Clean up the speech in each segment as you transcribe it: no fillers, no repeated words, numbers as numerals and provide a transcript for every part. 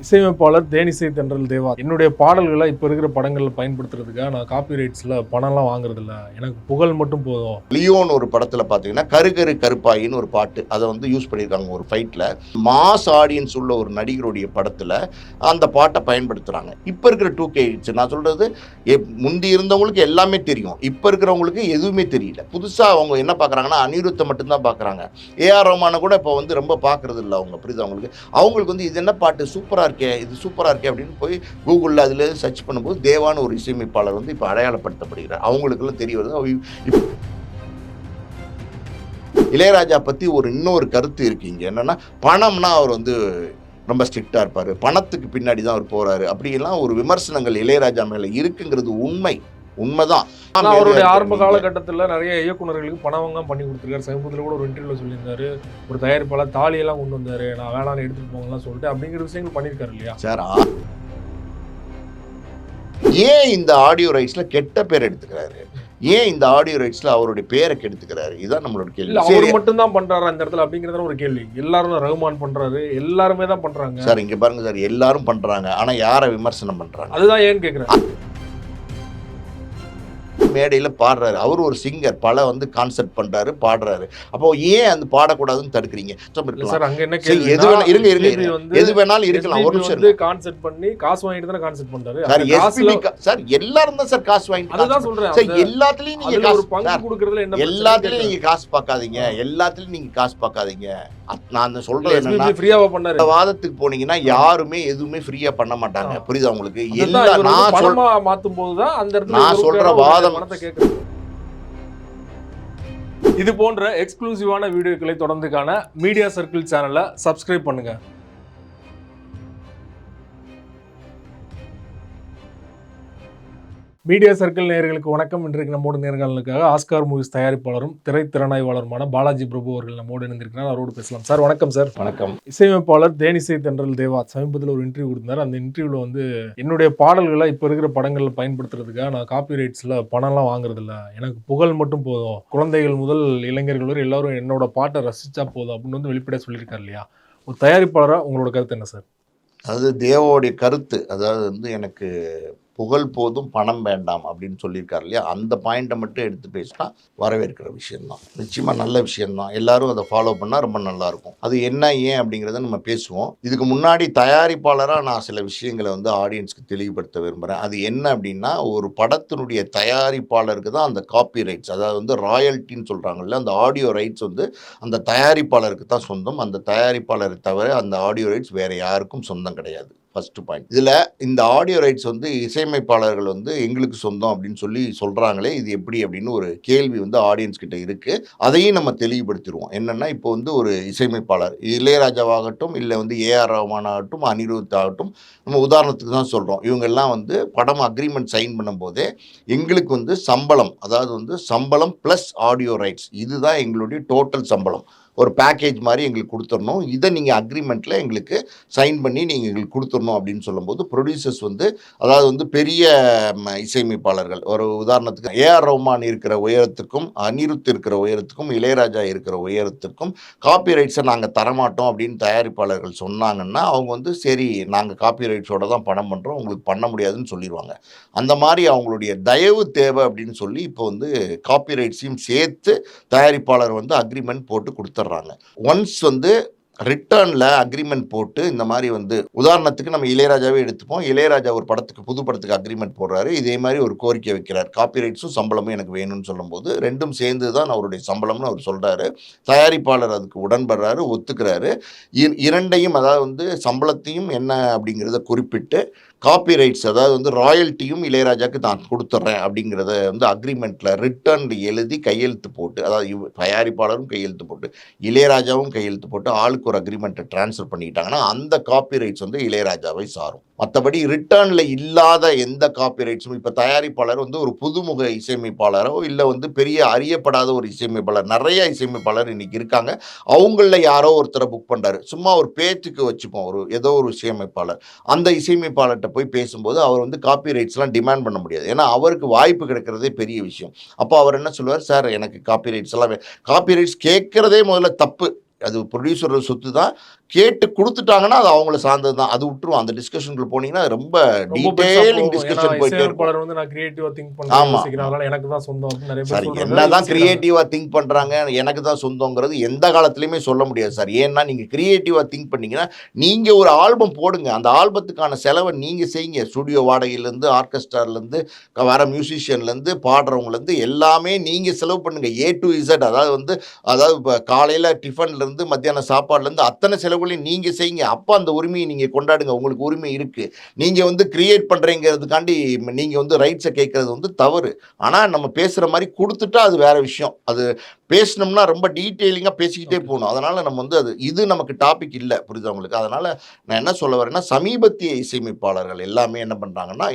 இசையமைப்பாளர் தேனிசை தென்றல் தேவா என்னுடைய பாடல்களை இப்போ இருக்கிற படங்களில் பயன்படுத்துறதுக்காக நான் காப்பி ரைட்ஸில் பணம்லாம் வாங்குறதில்ல, எனக்கு புகழ் மட்டும் போதும். லியோன் ஒரு படத்தில் பார்த்தீங்கன்னா கரு கருப்பாயின்னு ஒரு பாட்டு அதை வந்து யூஸ் பண்ணியிருக்காங்க ஒரு ஃபைட்டில். மாஸ் ஆடியன்ஸ் உள்ள ஒரு நடிகருடைய படத்தில் அந்த பாட்டை பயன்படுத்துகிறாங்க. இப்போ இருக்கிற 2K கிட்ஸ் நான் சொல்கிறது முந்தி இருந்தவங்களுக்கு எல்லாமே தெரியும், இப்போ இருக்கிறவங்களுக்கு எதுவுமே தெரியல. புதுசாக அவங்க என்ன பார்க்குறாங்கன்னா அனிருத்தை மட்டும்தான் பார்க்குறாங்க. ஏஆர் ரஹ்மானை கூட இப்போ வந்து ரொம்ப பார்க்குறது இல்லை அவங்க. புரியுது அவங்களுக்கு வந்து இது என்ன பாட்டு சூப்பராக இருக்கே, இது சூப்பராக இருக்கே அப்படின்னு போய் கூகுளில் அதில் சர்ச் பண்ணும்போது தேவான ஒரு இசையமைப்பாளர் வந்து இப்போ அடையாளப்படுத்தப்படுகிறார். அவங்களுக்குலாம் தெரிய வருது. இளையராஜா பற்றி இன்னொரு கருத்து இருக்கீங்க என்னன்னா, பணம்னா அவர் வந்து ரொம்ப ஸ்ட்ரிக்டாக இருப்பார், பணத்துக்கு பின்னாடி தான் அவர் போகிறாரு அப்படிலாம் ஒரு விமர்சனங்கள் இளையராஜா மேலே இருக்குங்கிறது உண்மைதான். அவருடைய ஆரம்ப காலகட்டத்தில் நிறைய இயக்குநர்களுக்கு பணம் பண்ணி கொடுத்துருக்காரு. சமீபத்தில் கூட ஒரு இன்டர்வியூல சொல்லியிருந்தாரு, ஒரு தயாரிப்பாளர் தாலியெல்லாம் கொண்டு வந்தாரு, நான் வேணான்னு எடுத்துட்டு போங்கலாம் சொல்லிட்டு அப்படிங்கிற விஷயங்கள் பண்ணியிருக்காரு இல்லையா சார்? ஏன் இந்த ஆடியோ ரைட்ஸ்ல கெட்ட பேர் எடுத்துக்கிறாரு? ஏன் இந்த ஆடியோ ரைட்ஸ்ல அவருடைய பேரை கெடுத்துக்கிறாரு? இதுதான் நம்மளோட கேள்வி. அவர் மட்டும் தான் பண்றாரு அந்த இடத்துல அப்படிங்கறத ஒரு கேள்வி. எல்லாரும் ரஹ்மான் பண்றாரு, எல்லாருமே தான் பண்றாங்க சார். இங்க பாருங்க சார், எல்லாரும் பண்றாங்க, ஆனா யாரை விமர்சனம் பண்றாங்க? அதுதான் ஏன்னு கேக்குறேன். மேடையில் பாடுறாரு, அவர் ஒரு சிங்கர், பல வந்து கான்செப்ட் பண்றாரு, பாடுறாரு. அப்போ ஏன் அந்த பாடக்கூடாதுன்னு தடுக்கிறீங்க? எது வேணாலும் இருக்கலாம். ஒரு நிமிஷம் கான்செப்ட் பண்ணி காசு வாங்கிட்டு தான் கான்செப்ட் பண்றாரு சார். எல்லாரும் தான் சார் காசு வாங்கிட்டு. அதுதான் சொல்றேன் சார், எல்லாத்துலயும் நீங்க ஒரு பங்கு கொடுக்கறதுல என்ன, எல்லாத்துலயும் நீங்க காசு பார்க்காதீங்க, எல்லாத்துலயும் நீங்க காசு பார்க்காதீங்க. நான் சொல்றேன் என்னன்னா, ஃப்ரீயாவா பண்ணாரு. வாதத்துக்கு போனீங்கன்னா யாருமே எதுவுமே ஃப்ரீயா பண்ண மாட்டாங்க. புரியுதா உங்களுக்கு? மாத்தும் போதுதான் அந்த இடத்துல நான் சொல்ற வாதம். இது போன்ற எக்ஸ்க்ளூசிவான வீடியோக்களை தொடர்ந்து காண மீடியா சர்க்கிள் சேனலை சப்ஸ்கிரைப் பண்ணுங்க. மீடியா சர்க்கிள் நேயர்களுக்கு வணக்கம். இன்றைக்கு நம்மோடு நேர்காணலுக்காக ஆஸ்கார் மூவிஸ் தயாரிப்பாளரும் திரைத்திறனாய்வாளருமான பாலாஜி பிரபு அவர்கள் நம்மோடு இணைந்திருக்கிறார். அவரோடு பேசலாம். சார் வணக்கம். சார் வணக்கம். இசையமைப்பாளர் தேனிசை தென்றல் தேவா சமீபத்தில் ஒரு இன்டர்வியூ கொடுத்தார். அந்த இன்டர்வியூவில் வந்து என்னுடைய பாடல்களை இப்போ இருக்கிற படங்களில் பயன்படுத்துறதுக்காக நான் காப்பி ரைட்ஸில் பணம்லாம் வாங்குறதில்ல, எனக்கு புகழ் மட்டும் போதும், குழந்தைகள் முதல் இளைஞர்கள் வரை எல்லாரும் என்னோட பாட்டை ரசிச்சா போதும் அப்படின்னு வந்து வெளிப்படையாக சொல்லியிருக்காரு இல்லையா? ஒரு தயாரிப்பாளராக உங்களோட கருத்து என்ன சார்? அது தேவாவுடைய கருத்து. அதாவது வந்து எனக்கு புகழ் போதும் பணம் வேண்டாம் அப்படின்னு சொல்லியிருக்காரு இல்லையா? அந்த பாயிண்ட்டை மட்டும் எடுத்து பேசினா வரவேற்கிற விஷயம்தான். நிச்சயமாக நல்ல விஷயம்தான். எல்லாரும் அதை ஃபாலோ பண்ணால் ரொம்ப நல்லாயிருக்கும். அது என்ன ஏன் அப்படிங்கிறத நம்ம பேசுவோம். இதுக்கு முன்னாடி தயாரிப்பாளராக நான் சில விஷயங்களை வந்து ஆடியன்ஸ்க்கு தெளிவுபடுத்த விரும்புகிறேன். அது என்ன அப்படின்னா, ஒரு படத்தினுடைய தயாரிப்பாளருக்கு தான் அந்த காப்பி ரைட்ஸ், அதாவது வந்து ராயல்ட்டின்னு சொல்கிறாங்கல்ல, அந்த ஆடியோ ரைட்ஸ் வந்து அந்த தயாரிப்பாளருக்கு தான் சொந்தம். அந்த தயாரிப்பாளரை தவிர அந்த ஆடியோ ரைட்ஸ் வேறு யாருக்கும் சொந்தம் கிடையாது. First point. இதில் இந்த ஆடியோ ரைட்ஸ் வந்து இசையமைப்பாளர்கள் வந்து எங்களுக்கு சொந்தம் அப்படின்னு சொல்லி சொல்கிறாங்களே, இது எப்படி அப்படின்னு ஒரு கேள்வி வந்து ஆடியன்ஸ் கிட்ட இருக்குது. அதையும் நம்ம தெளிவுபடுத்திடுவோம். என்னென்னா, இப்போ வந்து ஒரு இசையமைப்பாளர் இளையராஜாவாகட்டும், இல்லை வந்து ஏஆர் ரஹ்மான் ஆகட்டும், அனிருத் ஆகட்டும், நம்ம உதாரணத்துக்கு தான் சொல்கிறோம். இவங்கெல்லாம் வந்து படம் அக்ரிமெண்ட் சைன் பண்ணும்போதே எங்களுக்கு வந்து சம்பளம், அதாவது வந்து சம்பளம் ப்ளஸ் ஆடியோ ரைட்ஸ், இதுதான் எங்களுடைய டோட்டல் சம்பளம். ஒரு பேக்கேஜ் மாதிரி எங்களுக்கு கொடுத்துடணும், இதை நீங்கள் அக்ரிமெண்ட்டில் எங்களுக்கு சைன் பண்ணி நீங்கள் எங்களுக்கு கொடுத்துடணும் அப்படின்னு சொல்லும்போது ப்ரொடியூசர்ஸ் வந்து, அதாவது வந்து பெரிய இசையமைப்பாளர்கள், ஒரு உதாரணத்துக்கு ஏஆர் ரஹ்மான் இருக்கிற உயரத்துக்கும் அனிருத் இருக்கிற உயரத்துக்கும் இளையராஜா இருக்கிற உயரத்துக்கும் காப்பி ரைட்ஸை நாங்கள் தரமாட்டோம் அப்படின்னு தயாரிப்பாளர்கள் சொன்னாங்கன்னா, அவங்க வந்து சரி நாங்கள் காப்பி ரைட்ஸோட தான் படம் பண்ணுறோம், உங்களுக்கு பண்ண முடியாதுன்னு சொல்லிடுவாங்க. அந்த மாதிரி அவங்களுடைய தயவு தேவை அப்படின்னு சொல்லி இப்போ வந்து காப்பி ரைட்ஸையும் சேர்த்து தயாரிப்பாளர் வந்து அக்ரிமெண்ட் போட்டு கொடுத்துட்றாங்க. ஒன்ஸ் வந்து ரிட்டர்னில் அக்ரிமெண்ட் போட்டு, இந்த மாதிரி வந்து உதாரணத்துக்கு நம்ம இளையராஜாவே எடுத்துப்போம். இளையராஜா ஒரு படத்துக்கு, புது படத்துக்கு அக்ரிமெண்ட் போடுறாரு, இதே மாதிரி ஒரு கோரிக்கை வைக்கிறார், காப்பி ரைட்ஸும் சம்பளமும் எனக்கு வேணும்னு சொல்லும்போது ரெண்டும் சேர்ந்து தான் அவருடைய சம்பளம்னு அவர் சொல்கிறாரு. தயாரிப்பாளர் அதுக்கு உடன்படுறாரு, ஒத்துக்கிறாரு. இரண்டையும், அதாவது வந்து சம்பளத்தையும் என்ன அப்படிங்கிறத குறிப்பிட்டு, காப்பி ரைட்ஸ் அதாவது வந்து ராயல்ட்டியும் இளையராஜாவுக்கு நான் கொடுத்துட்றேன் அப்படிங்கிறத வந்து அக்ரிமெண்ட்டில் ரிட்டர்ன் எழுதி கையெழுத்து போட்டு, அதாவது தயாரிப்பாளரும் கையெழுத்து போட்டு இளையராஜாவும் கையெழுத்து போட்டு ஆளுக்கு ஒரு அக்ரிமெண்ட்டை ட்ரான்ஸ்ஃபர் பண்ணிக்கிட்டாங்கன்னா அந்த காப்பி ரைட்ஸ் வந்து இளையராஜாவை சாரும். மற்றபடி ரிட்டர்னில் இல்லாத எந்த காப்பி ரைட்ஸும், இப்போ தயாரிப்பாளர் வந்து ஒரு புதுமுக இசையமைப்பாளரோ இல்லை வந்து பெரிய அறியப்படாத ஒரு இசையமைப்பாளர், நிறைய இசையமைப்பாளர் இன்றைக்கி இருக்காங்க, அவங்களில் யாரோ ஒருத்தரை புக் பண்ணுறாரு, சும்மா ஒரு பேச்சுக்கு வச்சுப்போம், ஏதோ ஒரு இசையமைப்பாளர், அந்த இசையமைப்பாளர்கிட்ட போய் பேசும்போது அவர் வந்து காப்பி ரைட்ஸ்லாம் டிமாண்ட் பண்ண முடியாது. ஏன்னா அவருக்கு வாய்ப்பு கிடைக்கிறதே பெரிய விஷயம். அப்போ அவர் என்ன சொல்லுவார், சார் எனக்கு காப்பி ரைட்ஸ் எல்லாம், காப்பி ரைட்ஸ் கேட்குறதே முதல்ல தப்பு. அது ப்ரொடியூசரோட சொத்து தான். கேட்டு குடுத்துட்டாங்கன்னா, அது அவங்கள சார்ந்தது தான். அது விட்டுருவோம். அந்த டிஸ்கஷனுக்குள்ள போனீங்கன்னா, ரொம்ப ரொம்ப பெருசா டீட்டெயிலிங் போகும். ஏன்னா டிஸ்கஷன் போயிட்டே இருக்கும். இசையமைப்பாளர் வந்து நான் கிரியேட்டிவா திங்க் பண்றேன், ஆமா. யோசிக்கிறேன். அதனால எனக்கு தான் சொந்தம் அப்படின்னு நெறைய பேர் சார் சொல்றத என்னதான் யோசிக்கிறாங்க. கிரியேட்டிவா திங்க் பண்றாங்க, எனக்கு தான் சொந்தங்கிறது எந்த காலத்திலயுமே சொல்ல முடியாது சார். ஏன்னா, நீங்க கிரியேட்டிவா திங்க் பண்ணீங்கன்னா, நீங்க ஒரு ஆல்பம் போடுங்க. அந்த ஆல்பத்துக்கான செலவ நீங்க செய்யுங்க. ஸ்டுடியோ வாடகையிலருந்து, ஆர்கெஸ்ட்ராலருந்து, வர மியூசிஷியன்லருந்து, பாடுறவங்கலருந்து எல்லாமே நீங்க செலவு பண்ணுங்க. ஏ டூ இசட் அதாவது இப்ப காலையில டிஃபன்லருந்து, மத்தியான சாப்பாடுலருந்து அத்தன செலவுகளையும் நீங்க செய்யுங்க. அப்ப அந்த உரிமைய நீங்க கொண்டாடுங்க. உங்களுக்கு உரிமை இருக்கு. நீங்க கிரியேட் பண்றீங்கிறதுக்காண்டி நீங்க ரைட்ஸ கேட்கறது தவறு. ஆனா, நம்ம பேசுற மாரி குடுத்துட்டா அது வேற விஷயம். அது பேசினோம்னா ரொம்ப டீட்டெயிலிங்கா பேசிக்கிட்டே ஓகே. போணும். அதனால நம்ம இது நமக்கு டாபிக் இல்ல. புரியுதா உங்களுக்கு? அதனால நான் என்ன சொல்ல வரேன்னா, சமீபத்திய இசையமைப்பாளர்கள் எல்லாமே என்ன பண்றாங்கன்னா,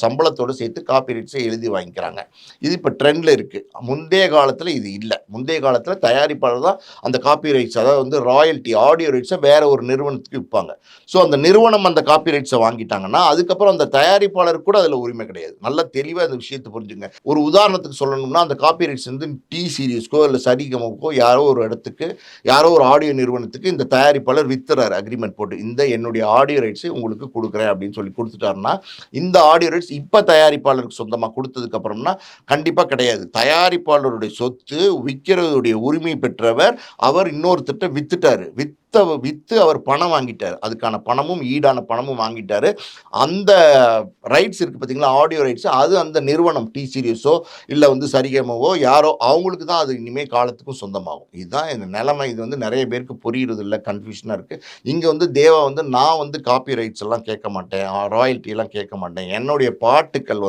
சம்பளத்தோட சேர்த்து காப்பி ரைட்ஸ எழுதி வாங்கிக்கிறாங்க. இது இப்ப ட்ரெண்ட்ல இருக்கு. முந்தைய காலத்துல இது இல்ல. முந்தைய காலத்துல தயாரிப்பாளர் தான் அந்த காப்பி ரைட்ஸ் அதாவது ராயல்டி, ஆடியோ ரைட்ஸ வேற ஒரு நிறுவனத்துக்கு விப்பாங்க. ஸோ அந்த நிறுவனம் அந்த காப்பி ரைட்ஸ வாங்கிட்டாங்கன்னா, அதுக்கப்புறம் அந்த தயாரிப்பாளருக்கு கூட அதுல உரிமை கிடையாது. நல்லா தெளிவா இந்த விஷயத்த புரிஞ்சுங்க. ஒரு உதாரணத்துக்கு சொல்லணும்னா, அந்த காப்பி ரைட்ஸ் டி சீரிஸ்க்கோ, இல்ல சரிகமக்கோ யாரோ ஒரு இடத்துக்கு, யாரோ ஒரு ஆடியோ நிறுவனத்துக்கு இந்த தயாரிப்பாளர் வித்துறாரு அக்ரீமெண்ட் போட்டு. இந்த என்னுடைய ஆடியோ ரைட்ஸை உங்களுக்கு குடுக்குறேன் அப்படின்னு சொல்லி குடுத்துட்டாருன்னா, இந்த ஆடியோ ரைட்ஸ் இப்ப தயாரிப்பாளருக்கு சொந்தமா குடுத்ததுக்கு அப்புறம்னா, கண்டிப்பா கிடையாது. தயாரிப்பாளருடைய சொத்து, விக்கிறதுடைய உரிமை பெற்றவர், அவர் இன்னொருத்தர்ட்ட வித்துட்டாரு. வித்து அவர் பணம் வாங்கிட்டாரு. அதுக்கான பணமும், ஈடான பணமும் வாங்கிட்டாரு. அந்த ரைட்ஸ் இருக்கு பார்த்தீங்களா, ஆடியோ ரைட்ஸ் அது அந்த நிறுவனம் டி சீரிஸோ, இல்ல சரிகமவோ யாரோ அவங்களுக்கு தான் அது இனிமே காலத்துக்கும் சொந்தமாகும். இதுதான் இந்த நிலைமை. இது நெறைய பேருக்கு புரியிறது இல்ல. கன்ஃப்யூஷனா இருக்கு. இங்க தேவா நான் காப்பி ரைட்ஸ் எல்லாம் கேட்க மாட்டேன். ராயல்டி எல்லாம் கேட்க மாட்டேன். என்னுடைய பாட்டுக்கள்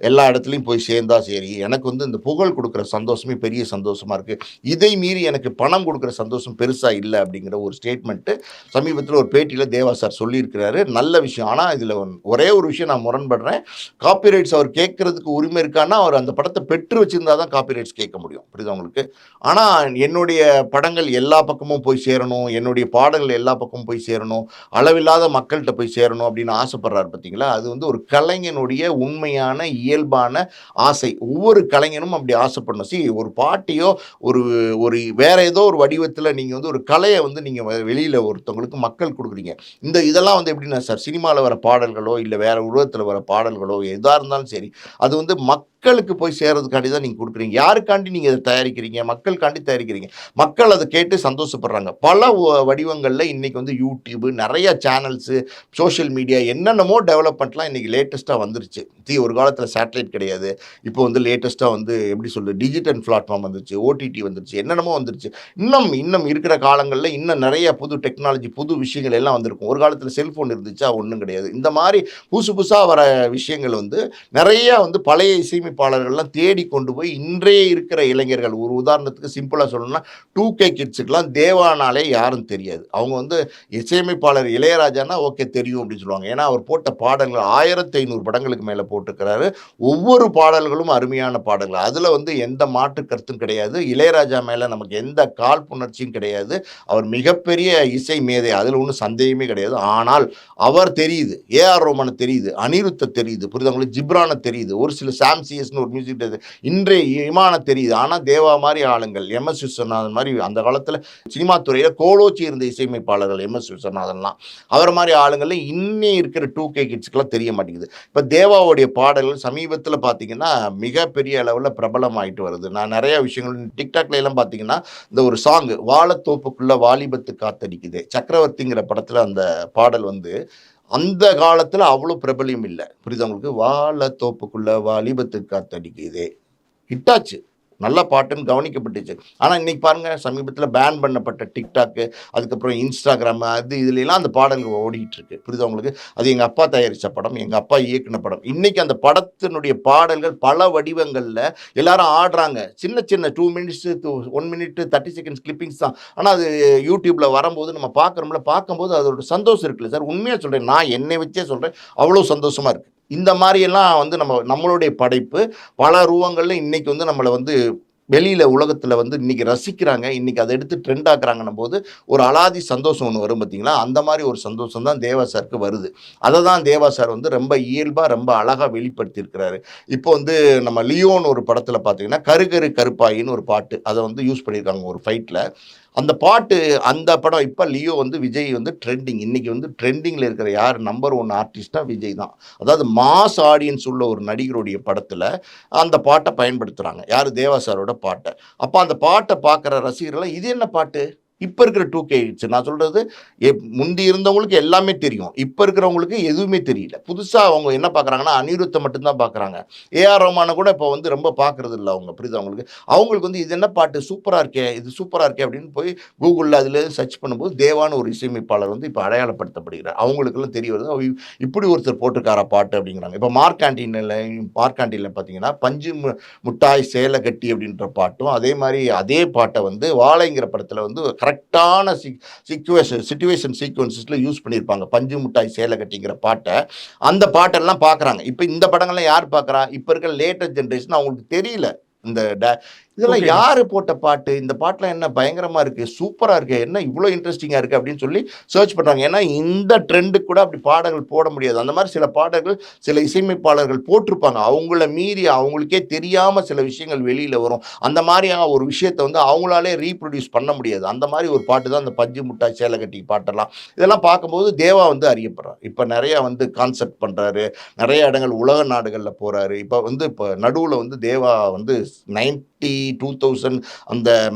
எல்லா இடத்துலயும் போய் சேர்ந்தா சரி. எனக்கு இந்த புகழ் குடுக்குற சந்தோஷமே பெரிய சந்தோஷமா இருக்கு. இதை மீறி எனக்கு பணம் குடுக்குற சந்தோஷம் பெருசா இல்ல அப்படிங்கிற ஒரு ஸ்டேட்மென்ட் சமீபத்தில ஒரு பேட்டியில தேவா சார் சொல்லியிருக்கிறாரு. நல்ல விஷயம். ஆனா இதுல ஒரே ஒரு விஷயம் நான் முரண்படுறேன். காப்பி ரைட்ஸ் அவர் கேட்கறதுக்கு உரிமை இருக்கான்னா, அவர் அந்த படத்த பெற்று வச்சிருந்தா தான் காப்பி ரைட்ஸ் கேட்க முடியும். புரியுதா உங்களுக்கு? ஆனா என்னுடைய படங்கள் எல்லா பக்கமும் போய் சேரணும். என்னுடைய பாடல்கள் எல்லா பக்கமும் போய் சேரணும். அளவில்லாத மக்கள்ட்ட போய் சேரணும் அப்படின்னு ஆசைப்படுறாரு பார்த்தீங்களா? அது ஒரு கலைஞனுடைய உண்மையான, இயல்பான ஆசை. ஒவ்வொரு கலைஞனும் அப்படி ஆசைப்படணும். ஒரு பாட்டையோ, ஒரு ஒரு வேற ஏதோ ஒரு வடிவத்தில நீங்க ஒரு கலைய நீங்க வெளியில ஒருத்தவங்களுக்கு மக்கள் குடுக்குறீங்க. இதெல்லாம் எப்படின்னா சார், சினிமால வர பாடல்களோ, இல்ல வேற உருவத்தில வர பாடல்களோ, எதா இருந்தாலும் சரி, அது மக்களுக்கு போய் சேர்றதுக்காண்டி தான் நீங்க குடுக்குறீங்க. யாருக்காண்டி நீங்க இத தயாரிக்கிறீங்க? மக்களுக்காண்டி தயாரிக்கிறீங்க. மக்கள் அத கேட்டு சந்தோஷப்படுறாங்க. பல வடிவங்கள்ல இன்னைக்கு YouTube, நெறைய சேனல்ஸு, சோசியல் மீடியா என்னென்னமோ டெவலப்மெண்ட்லாம் இன்னைக்கு லேட்டஸ்ட்டா வந்துருச்சு. ஒரு காலத்தில சேட்டலைட் கிடையாது. இப்போ லேட்டஸ்ட்டா எப்படி சொல்றது, டிஜிட்டல் பிளாட்ஃபார்ம் வந்துருச்சு. ஓடிடி வந்துருச்சு. என்னென்னமோ வந்துருச்சு. இன்னும் இருக்கிற காலங்கள்ல இன்னும் நெறைய புது டெக்னாலஜி, புது விஷயங்கள் எல்லாம் வந்திருக்கும். ஒரு காலத்தில செல்ஃபோன் இருந்துச்சா? ஒண்ணும் கிடையாது. இந்த மாரி புதுசு புதுசா வர விஷயங்கள் நெறைய பழைய இசையமைப்பாளர்கள்லாம் தேடி கொண்டு போய் இன்றைய இருக்கிற இளைஞர்கள், ஒரு உதாரணத்துக்கு சிம்பிளா சொல்லணும்னா 2K கிட்ஸுக்குலாம் தேவானாலே யாரும் தெரியாது. அவங்க இசையமைப்பாளர் இளையராஜான்னா ஓகே தெரியும் அப்படின்னு சொல்லுவாங்க. ஏன்னா அவர் போட்ட பாடல்கள் 1500 படங்களுக்கு மேல போட்டிருக்கிறாரு. ஒவ்வொரு பாடல்களும் அருமையான பாடல்கள். அதுல எந்த மாற்று கருத்தும் கிடையாது. இளையராஜா மேல நமக்கு எந்த காழ்ப்புணர்ச்சியும் கிடையாது. அவர் மிகப்பெரிய இசை மேதை. அதுல ஒண்ணும் சந்தேகமே கிடையாது. ஆனால் அவர் தெரியுது. ஏஆர் ரோமன தெரியுது. அனிருத்த தெரியுது. புரியுதா உங்களுக்கு? ஜிப்ரான தெரியுது. ஒரு சில சாம் சிஎஸ்ன்னு ஒரு மியூசிக் இன்றைய இமான தெரியுது. ஆனா தேவா மாரி ஆளுங்கள், எம்.எஸ். விஸ்வநாதன் மாரி அந்த காலத்துல சினிமா துறையில கோலோச்சி இருந்த இசையமைப்பாளர்கள் எம்.எஸ். விஸ்வநாதன்லாம். அவர் மாரி ஆளுங்கள்ல இன்னி இருக்கிற 2K கிட்ஸ்க்குலாம் தெரிய மாட்டேங்குது. இப்ப தேவாவுடைய பாடல்கள் சமீபத்துல பார்த்தீங்கன்னா, மிகப்பெரிய அளவுல பிரபலமாயிட்டு வருது. நான் நெறைய விஷயங்கள் டிக்டாக்ல எல்லாம் பார்த்தீங்கன்னா, இந்த ஒரு சாங் வாழைத்தோப்புக்குள்ள வாலிபத்து காத்தடிக்குதே, சக்கரவர்த்திங்கிற படத்துல அந்த பாடல் அந்த காலத்துல அவ்வளோ பிரபல்யம் இல்ல. புரியுதா உங்களுக்கு? வாழைத்தோப்புக்குள்ள வாலிபத்து காத்தடிக்குதே. ஹிட் ஆச்சு. நல்ல பாட்டுன்னு கவனிக்கப்பட்டுச்சு. ஆனா இன்னைக்கு பாருங்க, சமீபத்தில பேன் பண்ணப்பட்ட TikTok, அதுக்கப்புறம் Instagram இதுலலாம் அந்த பாடல்கள் ஓடிட்டு இருக்கு. புரியுதா உங்களுக்கு? அது எங்க அப்பா தயாரிச்ச படம், எங்க அப்பா இயக்குன படம். இன்னைக்கு அந்த படத்தினுடைய பாடல்கள் பல வடிவங்கள்ல எல்லாரும் ஆடுறாங்க. சின்ன சின்ன 2 minutes to 1 minute 30 seconds clippings தான். ஆனா அது YouTubeல வரும்போது நம்ம பார்க்குறோம்ல, பார்க்கும்போது அதோட சந்தோஷம் இருக்குல்ல சார். உண்மையா சொல்றேன். நான் என்னை வச்சே சொல்றேன். அவ்வளோ சந்தோஷமா இருக்கு. இந்த மாரியெல்லாம் நம்மளுடைய படைப்பு பல ரூபங்கள்ல இன்னைக்கு நம்மள வெளியில உலகத்துல இன்னைக்கு ரசிக்கிறாங்க. இன்னைக்கு அத எடுத்து ட்ரெண்ட் ஆக்குறாங்கன்னும் போது, ஒரு அலாதி சந்தோஷம் ஒண்ணு வரும் பார்த்தீங்களா? அந்த மாரி ஒரு சந்தோஷம் தான் தேவா சாருக்கு வருது. அத தான் தேவா சார் ரொம்ப இயல்பா, ரொம்ப அழகா வெளிப்படுத்தியிருக்கிறாரு. இப்போ நம்ம லியோன்னு ஒரு படத்துல பார்த்தீங்கன்னா, கரு கரு கருப்பாயின்னு ஒரு பாட்டு. அத யூஸ் பண்ணியிருக்காங்க ஒரு ஃபைட்ல. அந்த பாட்டு அந்த படம் இப்போ லியோ வந்து விஜய் வந்து ட்ரெண்டிங், இன்னைக்கு வந்து ட்ரெண்டிங்கில் இருக்கிற யார் நம்பர் 1 ஆர்டிஸ்ட்டாக விஜய் தான். அதாவது மாஸ் ஆடியன்ஸ் உள்ள ஒரு நடிகருடைய படத்தில் அந்த பாட்டை பயன்படுத்துகிறாங்க, யார் தேவா சாரோட பாட்டை. அப்போ அந்த பாட்டை பார்க்குற ரசிகர்கள்லாம் இது என்ன பாட்டு, இப்போ இருக்கிற 2K கிட்ஸ் நான் சொல்கிறது, முந்தி இருந்தவங்களுக்கு எல்லாமே தெரியும், இப்போ இருக்கிறவங்களுக்கு எதுவுமே தெரியல. புதுசாக அவங்க என்ன பார்க்குறாங்கன்னா அனிருத்தை மட்டும்தான் பார்க்குறாங்க. ஏஆர் ரஹ்மானை கூட இப்போ வந்து ரொம்ப பார்க்குறது இல்லை அவங்க, புரியுது அவங்களுக்கு. அவங்களுக்கு வந்து இது என்ன பாட்டு சூப்பராக இருக்கே, இது சூப்பராக இருக்கே அப்படின்னு போய் கூகுளில் அதில் சர்ச் பண்ணும்போது தேவான ஒரு இசையமைப்பாளர் வந்து இப்போ அடையாளப்படுத்தப்படுகிறார். அவங்களுக்கெல்லாம் தெரிய வருது, இப்படி ஒருத்தர் போட்டிருக்காரா பாட்டு அப்படிங்கிறாங்க. இப்போ மார்க் ஆண்டியில் பார்த்தீங்கன்னா பஞ்சு முட்டாய் சேலை கட்டி அப்படின்ற பாட்டும், அதே மாதிரி அதே பாட்டை வந்து வாழைங்கிற படத்தில் வந்து கரெக்டான சிச்சுவேஷன் சீக்வன்சஸில் யூஸ் பண்ணியிருப்பாங்க, பஞ்சு முட்டாய் சேலை கட்டிங்கிற பாட்டை. அந்த பாட்டெல்லாம் பார்க்குறாங்க. இப்போ இந்த படங்கள்லாம் யார் பார்க்குறா, இப்போ இருக்கிற லேட்டஸ்ட் ஜென்ரேஷன் அவங்களுக்கு தெரியல. இந்த இதெல்லாம் யாரு போட்ட பாட்டு, இந்த பாட்டுலாம் என்ன பயங்கரமா இருக்கு, சூப்பரா இருக்கு, என்ன இவ்வளோ இன்ட்ரெஸ்டிங்கா இருக்கு அப்படின்னு சொல்லி சர்ச் பண்றாங்க. ஏன்னா இந்த ட்ரெண்டுக்கு கூட அப்படி பாடல்கள் போட முடியாது. அந்த மாதிரி சில பாடல்கள் சில இசையமைப்பாளர்கள் போட்டிருப்பாங்க, அவங்கள மீறி அவங்களுக்கே தெரியாம சில விஷயங்கள் வெளியில வரும். அந்த மாதிரியான ஒரு விஷயத்தை வந்து அவங்களாலே ரீப்ரொடியூஸ் பண்ண முடியாது. அந்த மாதிரி ஒரு பாட்டு தான் அந்த பஞ்சு முட்டாய் சேலை கட்டி பாட்டெல்லாம். இதெல்லாம் பார்க்கும்போது தேவா வந்து அறியப்படுறார். இப்போ நிறைய வந்து கான்செப்ட் பண்றாரு, நிறைய இடங்கள் உலக நாடுகளில் போறாரு. இப்போ நடுவில் வந்து தேவா வந்து 2000 அந்த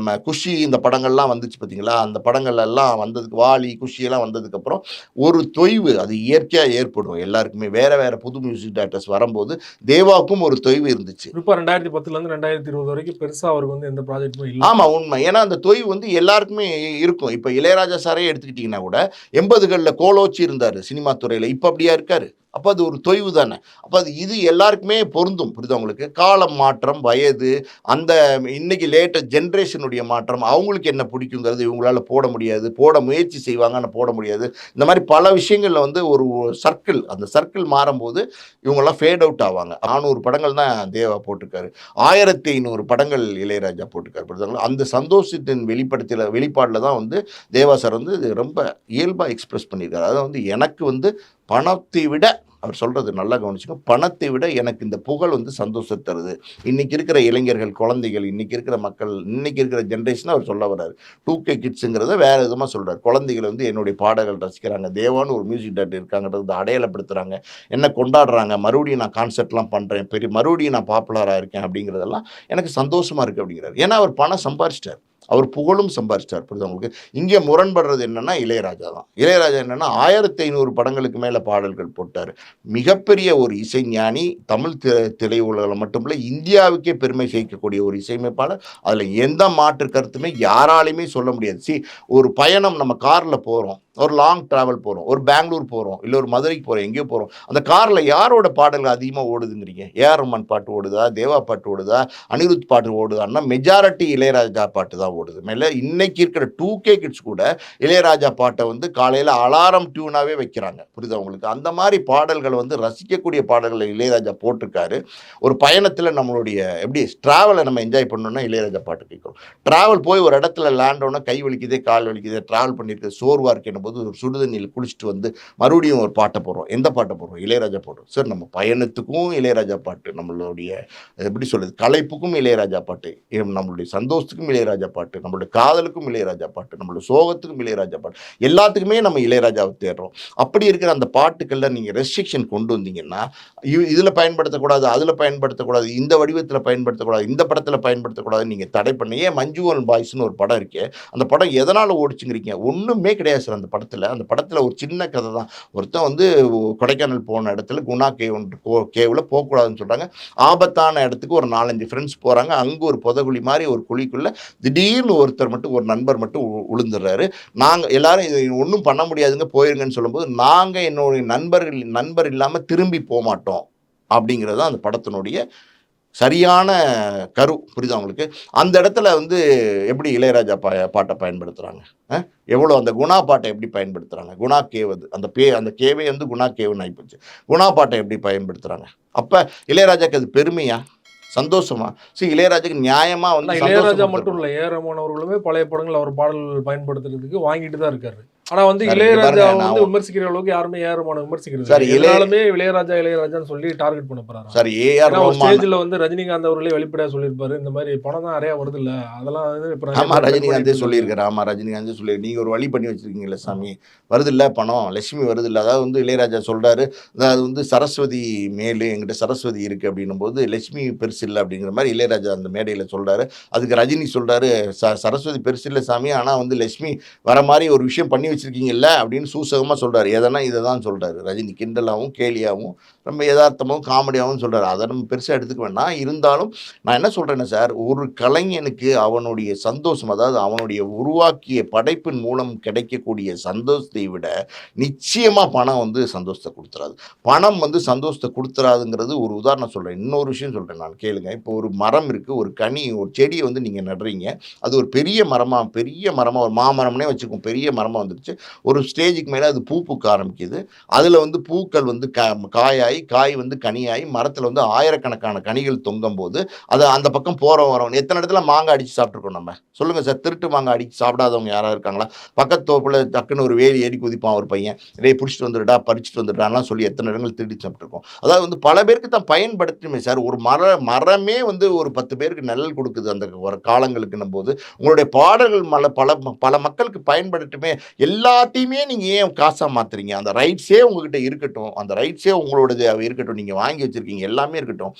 குஷி இந்த படங்கள்லாம் வந்துச்சு பார்த்தீங்களா, அந்த படங்கள் எல்லாம் வந்ததுக்கு, வாலி குஷி எல்லாம் வந்ததுக்கப்புறம் ஒரு தொய்வு அது இயற்கையாக ஏற்படும் எல்லாருக்குமே. வேற வேற புது மியூசிக் டைரக்டர்ஸ் வரும்போது தேவாவுக்கும் ஒரு தொய்வு இருந்துச்சு. இப்போ 2010லேருந்து 2020 வரைக்கும் பெருசாக அவருக்கு வந்து எந்த ப்ராஜெக்ட்டுமே இல்லை. ஆமாம், உண்மை. ஏன்னா அந்த தொய்வு வந்து எல்லாருக்குமே இருக்கும். இப்போ இளையராஜா சாரே எடுத்துக்கிட்டிங்கன்னா கூட 80களில் கோலோச்சி இருந்தார் சினிமா துறையில், இப்போ அப்படியா இருக்காரு. அப்போ அது ஒரு தொய்வு தானே. அப்போ இது எல்லாருக்குமே பொருந்தும், புரியுது அவங்களுக்கு. காலம் மாற்றம், வயது, அந்த இன்னைக்கு லேட்டஸ்ட் ஜென்ரேஷனுடைய மாற்றம், அவங்களுக்கு என்ன பிடிக்குங்கிறது இவங்களால போட முடியாது, போட முயற்சி செய்வாங்க ஆனால் போட முடியாது. இந்த மாதிரி பல விஷயங்களில் வந்து ஒரு சர்க்கிள், அந்த சர்க்கிள் மாறும்போது இவங்கெல்லாம் ஃபேட் அவுட் ஆவாங்க. 400 படங்கள் தான் தேவா போட்டிருக்காரு, 1500 படங்கள் இளையராஜா போட்டிருக்காரு, புரியுதுங்களா. அந்த சந்தோஷத்தின் வெளிப்பாடில் தான் வந்து தேவா சார் வந்து ரொம்ப இயல்பாக எக்ஸ்பிரஸ் பண்ணியிருக்காரு. அதாவது வந்து எனக்கு வந்து பணத்தை விட, அவர் சொல்கிறது நல்லா கவனிச்சுங்க, பணத்தை விட எனக்கு இந்த புகழ் வந்து சந்தோஷத்தை தருது. இன்றைக்கி இருக்கிற இளைஞர்கள், குழந்தைகள், இன்றைக்கி இருக்கிற மக்கள், இன்றைக்கி இருக்கிற ஜென்ரேஷனை அவர் சொல்ல வர்றாரு. 2K கிட்ஸுங்கிறத வேறு விதமாக சொல்கிறார். குழந்தைகள் வந்து என்னுடைய பாடல்கள் ரசிக்கிறாங்க, தேவான்னு ஒரு மியூசிக் டைரக்டர் இருக்காங்கிறது அடையாளப்படுத்துகிறாங்க, என்ன கொண்டாடுறாங்க, மறுபடியும் நான் கான்சர்ட்லாம் பண்ணுறேன், மறுபடியும் நான் பாப்புலராக இருக்கேன் அப்படிங்கிறதெல்லாம் எனக்கு சந்தோஷமாக இருக்குது அப்படிங்கிறார். ஏன்னா அவர் பணம் சம்பாரிச்சிட்டார், அவர் புகழும் சம்பாரிச்சிட்டார், புரியுது அவங்களுக்கு. இங்கே முரண்படுறது என்னன்னா இளையராஜா தான். இளையராஜா என்னன்னா 1500 படங்களுக்கு மேலே பாடல்கள் போட்டார். மிகப்பெரிய ஒரு இசைஞானி, தமிழ் திரையுலகில் மட்டுமில்லை இந்தியாவுக்கே பெருமை சேர்க்கக்கூடிய ஒரு இசையமைப்பாளர். அதில் எந்த மாற்று கருத்துமே யாராலையுமே சொல்ல முடியாது. ஒரு பயணம் நம்ம காரில் போகிறோம், ஒரு லாங் ட்ராவல் போகிறோம், ஒரு பெங்களூர் போகிறோம், இல்லை ஒரு மதுரைக்கு போகிறோம், எங்கேயோ போகிறோம், அந்த காரில் யாரோட பாடல்கள் அதிகமாக ஓடுதுங்கிறீங்க? ஏஆர் ரஹ்மான் பாட்டு ஓடுதா, தேவா பாட்டு ஓடுதா, அனிருத் பாட்டு ஓடுதான்னா மெஜாரிட்டி இளையராஜா பாட்டு தான் ஓடுது. மேலே இன்னைக்கு இருக்கிற 2K கிட்ஸ் கூட இளையராஜா பாட்டை வந்து காலையில் அலாரம் டியூனாகவே வைக்கிறாங்க, புரியுது அவங்களுக்கு. அந்த மாதிரி பாடல்கள் வந்து ரசிக்கக்கூடிய பாடல்களை இளையராஜா போட்டிருக்காரு. ஒரு பயணத்தில் நம்மளுடைய எப்படி ட்ராவலை நம்ம என்ஜாய் பண்ணணும்னா இளையராஜா பாட்டு கேட்குறோம். ட்ராவல் போய் ஒரு இடத்துல லேண்ட் ஆனா கை வலிக்குதே, கால் வலிக்குதே, ட்ராவல் பண்ணியிருக்க சோர்வாக இருக்கேன் போது ஒரு சுடுதண்ணியில் குளிச்சுட்டு வந்து மறுபடியும் ஒரு பாட்டை போடுறோம். எந்த பாட்டை போடுறோம்? இளையராஜா போடுறோம். சார் நம்ம பயணத்துக்கும் இளையராஜா பாட்டு, நம்மளுடைய எப்படி சொல்றது களைப்புக்கும் இளையராஜா பாட்டு, நம்மளுடைய சந்தோஷத்துக்கும் இளையராஜா பாட்டு, நம்மளுடைய காதலுக்கும் இளையராஜா பாட்டு, நம்மளுடைய சோகத்துக்கும் இளையராஜா பாட்டு, எல்லாத்துக்குமே நம்ம இளையராஜாவை தேடுறோம். அப்படி இருக்கிற அந்த பாட்டுக்களில் நீங்கள் ரெஸ்ட்ரிக்ஷன் கொண்டு வந்தீங்கன்னா, இதில் பயன்படுத்தக்கூடாது, அதில் பயன்படுத்தக்கூடாது, இந்த வடிவத்தில் பயன்படுத்தக்கூடாது, இந்த படத்தில் பயன்படுத்தக்கூடாது, நீங்கள் தடை பண்ணி. ஏன் மஞ்சு அண்ட் பாய்ஸ்னு ஒரு படம் இருக்கே, அந்த படம் எதனால் ஓடிச்சுங்கிறீங்க? ஒன்றுமே கிடையாது சார் அந்த படத்தில் ஒரு சின்ன கதை தான். ஒருத்தன் வந்து கொடைக்கானல் போன இடத்துல குணா கேவில் போகக்கூடாதுன்னு சொல்கிறாங்க. ஆபத்தான இடத்துக்கு ஒரு 4-5 ஃப்ரெண்ட்ஸ் போகிறாங்க. அங்கே ஒரு புதகுழி மாதிரி ஒரு குழிக்குள்ளே திடீர்னு ஒருத்தர் மட்டும், ஒரு நண்பர் மட்டும் விழுந்துடுறாரு. நாங்கள் எல்லாரும் இது ஒன்றும் பண்ண முடியாதுங்க போயிருங்கன்னு சொல்லும்போது, நாங்கள் என்னுடைய நண்பர் இல்லாமல் திரும்பி போக மாட்டோம் அப்படிங்கிறது தான் அந்த படத்தினுடைய சரியான கரு, புரியுது அவங்களுக்கு. அந்த இடத்துல வந்து எப்படி இளையராஜா பாட்டை பயன்படுத்துகிறாங்க, எவ்வளோ அந்த குணா பாட்டை எப்படி பயன்படுத்துகிறாங்க, குணா கேவ் அது அந்த கேவே வந்து குணா கேவுன்னு ஆகிப்போச்சு. குணா பாட்டை எப்படி பயன்படுத்துகிறாங்க? அப்போ இளையராஜாக்கு அது பெருமையா, சந்தோஷமா? இளையராஜாக்கு நியாயமாக வந்து இளையராஜா மட்டும் இல்லை, ஏஆர் ரஹ்மான் அவர்களுமே பழைய படங்கள் அவர் பாடல்கள் பயன்படுத்துறதுக்கு வாங்கிட்டு தான் இருக்காரு. ஆனா வந்து சார், இங்க இளையராஜா பாருங்க, வந்து விமர்சிக்கிற அளவுக்கு யாருமே ஏஆர் விமர்சிக்கிறது சார் இல்ல. எதனாலுமே இளையராஜான்னு சொல்லி டார்கெட் பண்ண போறாராம். சார் ஏஆர் ஏன்னா ஒரு ரோமான். ஸ்டேஜ்ல வந்து ரஜினிகாந்த் அவர்களே வெளிப்படையா சொல்லியிருப்பாரு, இந்த மாதிரி பணம் தான் நிறைய வருது இல்ல, அதெல்லாம் வந்து இப்ப நிறைய ஆமா, பேர் கட் ரஜினிகாந்தே பண்ணிட்டு இருக்காங்க. சொல்லியிருக்காரு. ஆமா, ரஜினிகாந்தே சொல்லியிருக்கு. நீங்க ஒரு வழி பண்ணி வச்சிருக்கீங்கல்ல சாமி, வருதுல்ல பணம், லட்சுமி வருதுல்ல. அதாவது வந்து இளையராஜா சொல்றாரு, அதாவது வந்து சரஸ்வதி மேலு என்கிட்ட சரஸ்வதி இருக்கு அப்படின்னும்போது, லட்சுமி பெருசு இல்ல அப்படிங்கிற மாரி இளையராஜா அந்த மேடையில சொல்றாரு. அதுக்கு ரஜினி சொல்றாரு, சரஸ்வதி பெருசு இல்ல சாமி, ஆனா வந்து லட்சுமி வர மாரி ஒரு விஷயம் பண்ணி வச்சிருக்கீங்கல்ல அப்படின்னு சூசகமா சொல்றாரு. எதனா இத தான் சொல்றாரு. ரஜினி கிண்டலாவும், கேலியாவும், ரொம்ப எதார்த்தமாவும், காமெடியாவும் சொல்றாரு. அத நம்ம பெருசா எடுத்துக்க வேண்டாம். இருந்தாலும் நான் என்ன சொல்றேன்னா சார், ஒரு கலைஞனுக்கு அவனுடைய சந்தோஷம், அதாவது அவனுடைய உருவாக்கிய படைப்பின் மூலம் கிடைக்கக்கூடிய சந்தோஷத்தை விட நிச்சயமா பணம் வந்து சந்தோஷத்தை குடுத்துறாது. பணம் வந்து சந்தோஷத்தை குடுத்துறாதுங்கிறது ஒரு உதாரணம் சொல்றேன். இன்னொரு விஷயம் சொல்றேன் நான் கேளுங்க. இப்போ ஒரு மரம் இருக்கு, ஒரு கனி, ஒரு செடிய வந்து நீங்க நடுறீங்க. அது ஒரு பெரிய மரமா ஒரு மாமரம்னே வச்சுக்குவோம். பெரிய மரமா வந்துருச்சு. ஒரு ஸ்டேஜுக்கு மேல அது பூ பூக்க ஆரம்பிக்குது. அதுல வந்து பூக்கள் வந்து காயாயி, காய் வந்து கனியாயி, மரத்துல வந்து ஆயிரக்கணக்கான கனிகள் தொங்கும்போது, அது அந்த பக்கம் போறோம் வரோம். எத்தன இடத்துல மாங்கா அடிச்சு சாப்பிட்டுருக்கோம் நம்ம? சொல்லுங்க சார். திருட்டு மாங்கா அடிச்சு சாப்பிடாதவங்க யாராவது இருக்காங்களா? பக்கத்து தோப்புல டக்குன்னு ஒரு வேலி ஏறி குதிப்பான் ஒரு பையன். "டேய் புடிச்சிட்டு வந்துடுடா, பறிச்சுட்டு வந்துடுடான்லாம்" சொல்லி எத்தன இடங்கள் திருடி சாப்பிட்டுருக்கோம். அதாவது வந்து பல பேருக்கு தான் பயன்படுத்துமே சார். ஒரு மரமே வந்து ஒரு 10 பேருக்கு நிழல் குடுக்குது அந்த ஒரு காலங்களுக்குன்னும்போது, உங்களுடைய பாடல்கள் பல மக்களுக்கு பயன்படட்டுமே. எல்லாத்தையுமே நீங்க ஏன் காசா மாத்துறீங்க? அந்த ரைட்ஸே உங்ககிட்ட இருக்கட்டும். அந்த ரைட்ஸே உங்களோடது இருக்கட்டும். நீங்க வாங்கி வச்சிருக்கீங்க. எல்லாமே இருக்கட்டும்.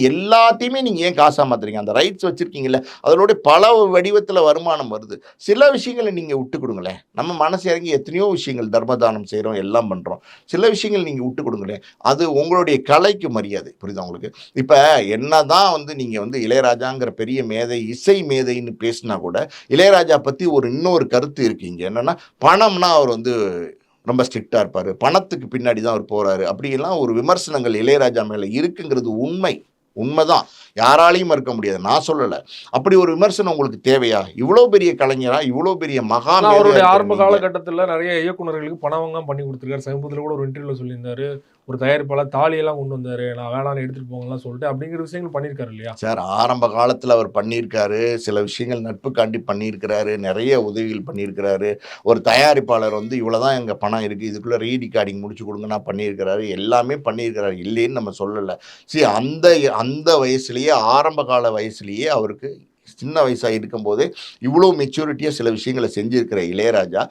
எல்லாத்தையுமே நீங்க ஏன் காசா மாத்துறீங்க? அந்த ரைட்ஸ் வச்சிருக்கீங்கல்ல, அதனுடைய பல வடிவத்துல வருமானம் வருது. சில விஷயங்கள நீங்க விட்டுக் குடுங்களேன். நம்ம மனசு இறங்கி எத்தனையோ விஷயங்கள் தர்மதானம் செய்றோம், எல்லாம் பண்றோம். சில விஷயங்கள் நீங்க விட்டுக் குடுங்களேன். அது உங்களுடைய கலைக்கு மரியாதை. புரியுதா உங்களுக்கு? இப்ப என்னதான் வந்து நீங்க வந்து இளையராஜாங்கிற பெரிய மேதை, இசை மேதைன்னு பேசினா கூட, இளையராஜா பத்தி இன்னொரு கருத்து இருக்கு இங்க. என்னன்னா, பணம்னா அவர் வந்து ரொம்ப ஸ்ட்ரிக்ட்டா இருப்பாரு. பணத்துக்கு பின்னாடி தான் அவர் போறாரு. அப்படியெல்லாம் ஒரு விமர்சனங்கள் இளையராஜா மேல இருக்குங்கிறது உண்மை. உண்மதான். யாராலயும் மறுக்க முடியாது. நான் சொல்லல. அப்படி ஒரு விமர்சனம் உங்களுக்கு தேவையா? இவ்ளோ பெரிய கலைஞரா, இவ்ளோ பெரிய மகா ஆனா மேதையா அவருடைய இருக்கிற ஆரம்ப நீங்க. காலகட்டத்துல நிறைய இயக்குனர்களுக்கு பணம்லாம் பண்ணி குடுத்துருக்காரு. சமீபத்தில கூட ஒரு இன்டர்வியூல சொல்லியிருந்தாரு. ஒரு தயாரிப்பாளர் தாலியெல்லாம் கொண்டு வந்தாரு. நான் வேணான்னு எடுத்துட்டு போங்கலாம் சொல்லிட்டு, அப்படிங்கிற விஷயங்கள் பண்ணியிருக்காரு இல்லையா? சார், ஆரம்ப காலத்துல அவர் பண்ணியிருக்காரு. சில விஷயங்கள் நட்புக்காண்டி பண்ணியிருக்கிறாரு. நெறைய உதவிகள் பண்ணியிருக்கிறாரு. ஒரு தயாரிப்பாளர் வந்து இவ்வளோ தான் எங்க பணம் இருக்கு. இதுக்குள்ள ரீடிகார்டிங் முடிச்சு குடுங்கன்னா பண்ணியிருக்கிறாரு. எல்லாமே பண்ணியிருக்கிறாரு. இல்லைன்னு நம்ம சொல்லல. அந்த அந்த வயசுலயே, ஆரம்ப கால வயசுலயே அவருக்கு சின்ன வயசா இருக்கும்போதே, இவ்ளோ மெச்சூரிட்டியா சில விஷயங்கள செஞ்சிருக்கிற இளையராஜா,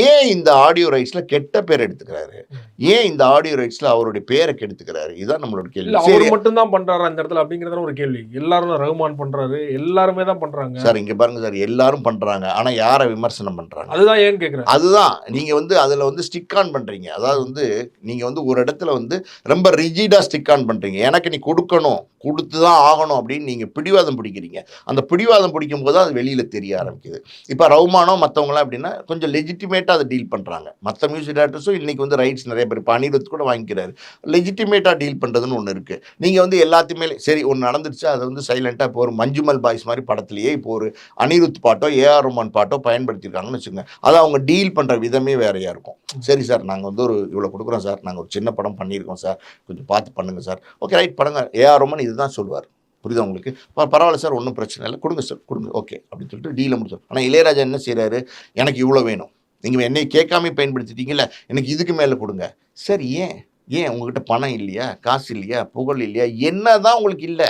ஏன் இந்த ஆடியோ ரைட்ஸ்ல கெட்ட பேர் எடுத்துக்கிறாரு? ம். ஏன் இந்த ஆடியோ ரைட்ஸ்ல அவருடைய பேர கெடுத்துக்கிறாரு? இதுதான் நம்மளோட இல்ல கேள்வி. அவரு சரி மட்டும் தான் பண்றாரா இந்த இடத்துல அப்படிங்கிறது ஒரு கேள்வி. எல்லாரும் தான் ரகுமான் பண்றாரு. எல்லாருமே தான் பண்றாங்க. சார், இங்க பாருங்க சார். எல்லாரும் பண்றாங்க. ஆனா யார விமர்சனம் பண்றாங்க? அதுதான் ஏன்னு கேட்கிறேன். அதுதான். நீங்க வந்து அதுல வந்து ஸ்டிக் ஆன் பண்றீங்க. அதாவது ம். வந்து நீங்க வந்து ஒரு இடத்துல வந்து ரொம்ப ரிஜிடா ஸ்டிக் ஆன் பண்றீங்க. எனக்கு நீ குடுக்கணும், குடுத்து தான் ஆகணும் அப்படின்னு நீங்க பிடிவாதம் பிடிக்கிறீங்க. அந்த பிடிவாதம் பிடிக்கும்போது அது வெளியில தெரிய ம். ஆரம்பிக்குது. இப்ப ரகுமானோ மத்தவங்கலாம் எப்படின்னா, கொஞ்சம் லெஜிட்டிமேட்டா அத டீல் பண்றாங்க. மத்த மியூசிக் டைரக்டர்ஸும் இன்னைக்கு வந்து ரைட்ஸ் நெறைய பேர் இப்ப அனிருத் கூட வாங்கிக்கிறாரு. லெஜிட்டிமேட்டா டீல் பண்றதுன்னு ஒண்ணு இருக்கு. நீங்க வந்து எல்லாத்தையுமே சரி ஒண்ணு நடந்துருச்சு. அத வந்து சைலன்ட்டா இப்போ ஒரு மஞ்சுமல் பாய்ஸ் மாரி படத்திலேயே இப்போ ஒரு அனிருத் பாட்டோ, ஏஆர் ரஹ்மான் பாட்டோ பயன்படுத்தியிருக்காங்கன்னு வச்சுக்கங்க. அத அவங்க டீல் பண்ற விதமே வேறையா இருக்கும். ம். சரி சார், நாங்க வந்து இவ்வளோ குடுக்குறோம் சார். நாங்க ஒரு சின்ன படம் பண்ணியிருக்கோம் சார். கொஞ்சம் பார்த்து பண்ணுங்க சார். ஓகே ரைட் பண்ணுங்க. ஏஆர் ரஹ்மான் இதுதான் சொல்லுவார். புரியுதா உங்களுக்கு? பரவால்ல சார், ஒண்ணும் பிரச்சனை இல்ல. குடுங்க சார், குடுங்க. ஓகே அப்படின்னு சொல்லிட்டு டீல முடிச்சாரு. ஆனா இளையராஜா என்ன செய்றாரு? எனக்கு இவ்வளோ வேணும். நீங்க என்னைய கேட்காமயே பயன்படுத்திட்டீங்கல்ல. எனக்கு இதுக்கு மேல குடுங்க. சரி ஏன்? ஏன் உங்ககிட்ட பணம் இல்லையா? காசு இல்லையா? புகழ் இல்லையா? என்னதான் உங்களுக்கு இல்ல?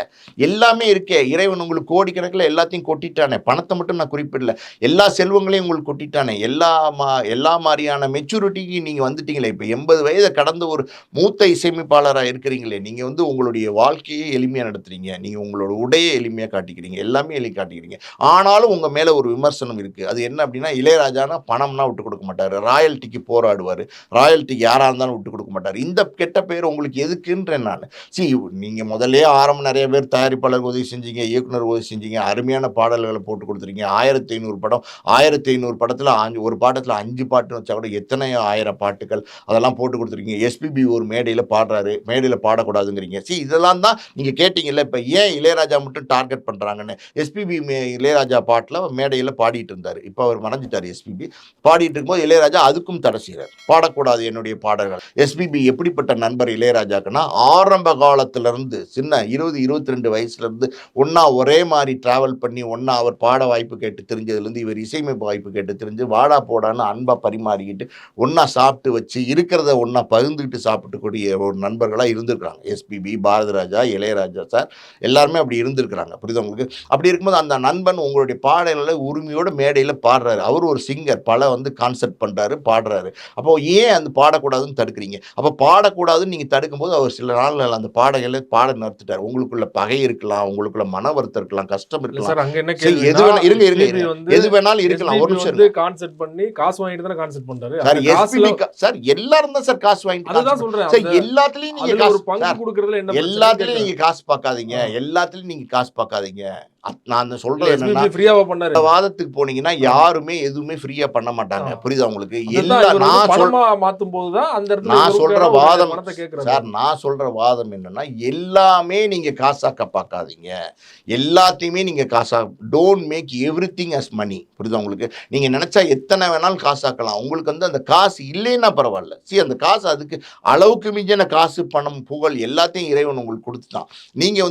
எல்லாமே இருக்கே. இறைவன் உங்களுக்கு கோடிக்கணக்குல எல்லாத்தையும் கொட்டிட்டானே. பணத்த மட்டும் நான் குறிப்பிடல. எல்லா செல்வங்களையும் உங்களுக்கு கொட்டிட்டானே. எல்லா மாரியான மெச்சூரிட்டிக்கு நீங்க வந்துட்டீங்களே. இப்ப 80 வயத கடந்த ஒரு மூத்த இசையமைப்பாளரா இருக்கிறீங்களே. நீங்க வந்து உங்களுடைய வாழ்க்கையே எளிமையா நடத்துறீங்க. நீங்க உங்களோட உடைய எளிமையா காட்டிக்கிறீங்க. எல்லாமே காட்டிக்கிறீங்க. ஆனாலும் உங்க மேல ஒரு விமர்சனம் இருக்கு. அது என்ன அப்டின்னா, இளையராஜானா பணம்னா விட்டுக் குடுக்க மாட்டாரு. ராயல்டிக்கு போராடுவாரு. ராயல்டிக்கு யாரா இருந்தாலும் விட்டுக் குடுக்க மாட்டாரு. இந்த கெட்ட பேர் உங்களுக்கு எதுக்குன்றேன் நானு. சி நீங்க முதல்லயே ஆரம்பம் நெறைய பேர் தயாரிப்பாளருக்கு உதவி செஞ்சீங்க, இயக்குனருக்கு உதவி செஞ்சீங்க, அருமையான பாடல்கள போட்டு குடுத்துருக்கீங்க. 1500 படம். 1500 படத்துல ஒரு பாட்டத்துல 5 பாட்டுன்னு வச்சா கூட எத்தனை 1000 பாட்டுகள் அதெல்லாம் போட்டு குடுத்துருக்கீங்க. எஸ்பிபி ஒரு மேடையில பாடுறாரு. மேடையில பாடக்கூடாதுங்கிறீங்க. இதெல்லாம் தான் நீங்க கேட்டீங்கல்ல, இப்ப ஏன் இளையராஜா மட்டும் டார்கெட் பண்றாங்கன்னு. எஸ்பிபி இளையராஜா பாட்டுல மேடையில பாடிட்டு இருந்தாரு. இப்ப அவர் மறைஞ்சுட்டாரு எஸ்பிபி. பாடிட்டு இருக்கும்போது இளையராஜா அதுக்கும் தடை செய்றாரு. பாடக்கூடாது என்னுடைய பாடல்கள். எஸ்பிபி எப்படிப்பட்ட எப்படிப்பட்ட நண்பர் இளையராஜாக்குன்னா, ஆரம்ப காலத்திலிருந்து சின்ன 20-22 வயசுலேருந்து ஒன்றா ஒரே மாதிரி ட்ராவல் பண்ணி ஒன்றா அவர் பாட வாய்ப்பு கேட்டு தெரிஞ்சதுலேருந்து இவர் இசையமைப்பு வாய்ப்பு கேட்டு தெரிஞ்சு வாடா போடான்னு அன்பா பரிமாறிக்கிட்டு ஒன்றா சாப்பிட்டு வச்சு இருக்கிறத ஒன்றா பகிர்ந்துக்கிட்டு சாப்பிட்டுக்கூடிய ஒரு நண்பர்களாக இருந்திருக்கிறாங்க. எஸ்பிபி, பாரதி ராஜா, இளையராஜா சார் எல்லாருமே அப்படி இருந்திருக்கிறாங்க. புரியுதா உங்களுக்கு? அப்படி இருக்கும்போது அந்த நண்பன் உங்களுடைய பாடல்களை உரிமையோட மேடையில் பாடுறாரு. அவர் ஒரு சிங்கர், பல கான்சர்ட் பண்ணுறாரு, பாடுறாரு. அப்போ ஏன் அந்த பாடக்கூடாதுன்னு தடுக்கிறீங்க? அப்போ பாடக்கூடாதுன்னு நீங்கள் தடுக்கும்போது அவர் சில நாள்கள் அந்த பாடல்களை பாட நிறுத்திட்டார். உங்களுக்குள்ள பகை இருக்கலாம், உங்களுக்குள்ள மன வருத்தம் இருக்கலாம், கஷ்டம் இல்ல இருக்கலாம். சார், அங்க என்ன சரி, எது கேள்வினா, வேணா இருங்க இருங்க எஸ்பிபி இருங்க. வந்து எது வேணாலும் இருக்கலாம். ஒரு எஸ்பிபி நிமிஷம் வந்து இருங்க. கான்செர்ட் பண்ணி காசு வாங்கிட்டு தானே கான்செர்ட் பண்றாரு. சார் அந்த காசுல எஸ்பிபி சார் எல்லாரும் தான் சார் காசு வாங்கிட்டு அதுதான் காசு சொல்றேன். சார் அந்த எல்லாத்துலயும் நீங்க அதுல ஒரு காசு பங்கு சார் கொடுக்கறதுல என்ன பிரச்சனைன்னு எல்லாத்துலயும் கேக்குறேன். நீங்க காசு பார்க்காதீங்க. எல்லாத்துலயும் நீங்க காசு பார்க்காதீங்க. நான் இல்ல, சொல்றது என்னன்னா, எஸ்பிபி ஃப்ரீயாவா பண்ணாரு. இந்த வாதத்துக்கு போனீங்கன்னா யாருமே எதுவுமே ஃப்ரீயா பண்ண மாட்டாங்க. புரியுதா உங்களுக்கு? அதுதான் எல்லா இவர் வந்து நான் சொல் பணமா மாத்தும் போதுதான் அந்த இடத்துல நான் இவருக்கு சொல்ற ஒரு வாதம் பணத்தை கேக்குறாரு. சார், நான் சொல்ற வாதம் என்னன்னா, எல்லாமே நீங்க காசாக்க பார்க்காதீங்க. எல்லாத்தையுமே நீங்க காசா டோன்ட் மேக் எவ்ரிதிங் அஸ் மணி. புரியுதா உங்களுக்கு? நீங்க நினைச்சா எத்தனை வேணாலும் காசாக்கலாம். உங்களுக்கு அந்த காசு இல்லைன்னா பரவாயில்ல. அந்த காசு அதுக்கு அளவுக்கு மிஞ்சின காசு, பணம், புகழ் எல்லாத்தையும் இறைவன் உங்களுக்கு கொடுத்துட்டான். நீங்க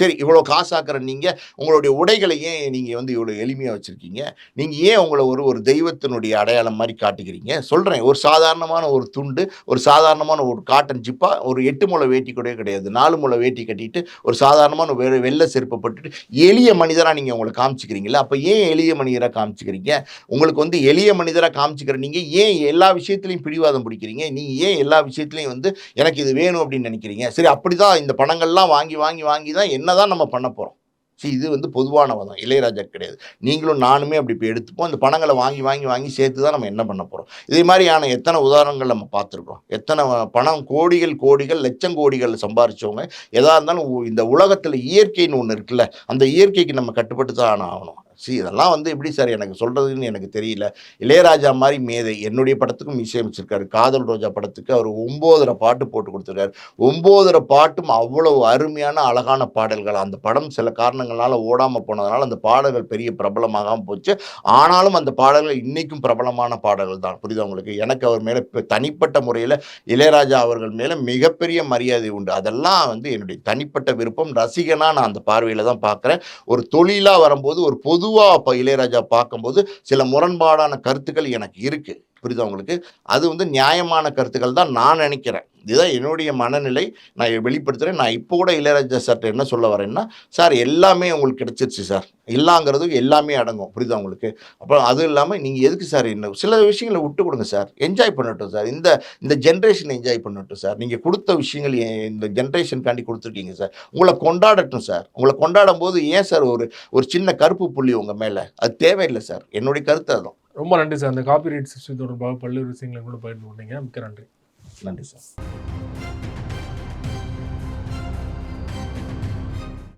சரி இவ்வளவு காசாக்குற நீங்க உங்களுடைய உடைகளை ஏன் நீங்க இவ்வளவு எளிமையா வச்சிருக்கீங்க? நீங்க ஏன் உங்களை ஒரு தெய்வத்தினுடைய அடையாளம் மாதிரி காட்டிக்கிறீங்க? சொல்றேன், ஒரு சாதாரணமான ஒரு துண்டு, ஒரு சாதாரணமான ஒரு காட்டன் ஜிப்பா, ஒரு 8 முழ வேட்டி கூட கிடையாது, 4 முழ வேட்டி கட்டிட்டு ஒரு சாதாரணமான வெள்ளை செருப்பை போட்டுட்டு எளிய மனிதரா நீங்க உங்களை காமிச்சிக்கிறீங்களா? அப்ப ஏன் எளிய மனிதரா காமிச்சிக்கிறீங்க? உங்களுக்கு எளிய மனிதரா காமிச்சிக்கிற நீங்க ஏன் எல்லா விஷயத்திலையும் பிடிவாதம் பிடிக்கிறீங்க? நீங்க ஏன் எல்லா விஷயத்திலையும் எனக்கு இது வேணும் அப்படின்னு நினைக்கிறீங்க? சரி, அப்படிதான் இந்த பணங்கள்லாம் வாங்கி வாங்கி வாங்கி தான் என்னதான் நம்ம பண்ண போறோம்? இது பொதுவானவ தான், இளையராஜா கிடையாது. நீங்களும் நானுமே அப்படி இப்போ எடுத்துப்போம். அந்த பணங்களை வாங்கி வாங்கி வாங்கி சேர்த்து தான் நம்ம என்ன பண்ண போகிறோம்? இதே மாதிரியான எத்தனை உதாரணங்கள் நம்ம பார்த்துருக்கோம். எத்தனை பணம், கோடிகள் கோடிகள் லட்சம் கோடிகள் சம்பாரிச்சவங்க எதா இருந்தாலும் இந்த உலகத்தில் இயற்கைன்னு ஒன்று இருக்குல்ல, அந்த இயற்கைக்கு நம்ம கட்டுப்பட்டு தான் ஆகணும். இதெல்லாம் எப்படி சார் எனக்கு சொல்கிறதுன்னு எனக்கு தெரியல. இளையராஜா மாதிரி மேதை என்னுடைய படத்துக்கும் இசையமைச்சிருக்காரு. காதல் ரோஜா படத்துக்கு அவர் 9 பாட்டு போட்டு கொடுத்துருக்காரு. 9 பாட்டும் அவ்வளவு அருமையான அழகான பாடல்கள். அந்த படம் சில காரணங்களால் ஓடாமல் போனதுனால அந்த பாடல்கள் பெரிய பிரபலமாகாமல் போச்சு. ஆனாலும் அந்த பாடல்கள் இன்றைக்கும் பிரபலமான பாடல்கள் தான். புரியுதா உங்களுக்கு? எனக்கு அவர் மேலே தனிப்பட்ட முறையில் இளையராஜா அவர்கள் மேலே மிகப்பெரிய மரியாதை உண்டு. அதெல்லாம் என்னுடைய தனிப்பட்ட விருப்பம். ரசிகனாக நான் அந்த பார்வையில் தான் பார்க்குறேன். ஒரு தொழிலாக வரும்போது ஒரு பொதுவாக இளையராஜா பார்க்கும்போது சில முரண்பாடான கருத்துக்கள் எனக்கு இருக்கு. புரியுதா உங்களுக்கு? அது நியாயமான கருத்துக்கள் தான் நான் நினைக்கிறேன். இதுதான் என்னுடைய மனநிலை. நான் வெளிப்படுத்துகிறேன். நான் இப்போ கூட இளையராஜா சார்ட்ட என்ன சொல்ல வரேன்னா, சார் எல்லாமே உங்களுக்கு கிடைச்சிருச்சு சார், இல்லாங்கிறது எல்லாமே அடங்கும். புரியுதா உங்களுக்கு? அப்புறம் அதுவும் இல்லாமல் நீங்கள் எதுக்கு சார் இன்னும் சில விஷயங்களை விட்டு கொடுங்க சார், என்ஜாய் பண்ணட்டும் சார், இந்த ஜென்ரேஷன் என்ஜாய் பண்ணட்டும் சார். நீங்கள் கொடுத்த விஷயங்கள் இந்த ஜென்ரேஷனுக்காண்டி கொடுத்துருக்கீங்க சார், உங்களை கொண்டாடட்டும் சார். உங்களை கொண்டாடும் போது ஏன் சார் ஒரு சின்ன கருப்பு புள்ளி உங்கள் மேலே? அது தேவையில்லை சார். என்னுடைய கருத்து அதுதான். ரொம்ப நன்றி சார். அந்த காப்பிரைட் சிஸ்டம் தொடர்பாக பல்வேறு விஷயங்களை கூட பகிர்ந்து கொண்டீங்க. மிக்க நன்றி. நன்றி சார்.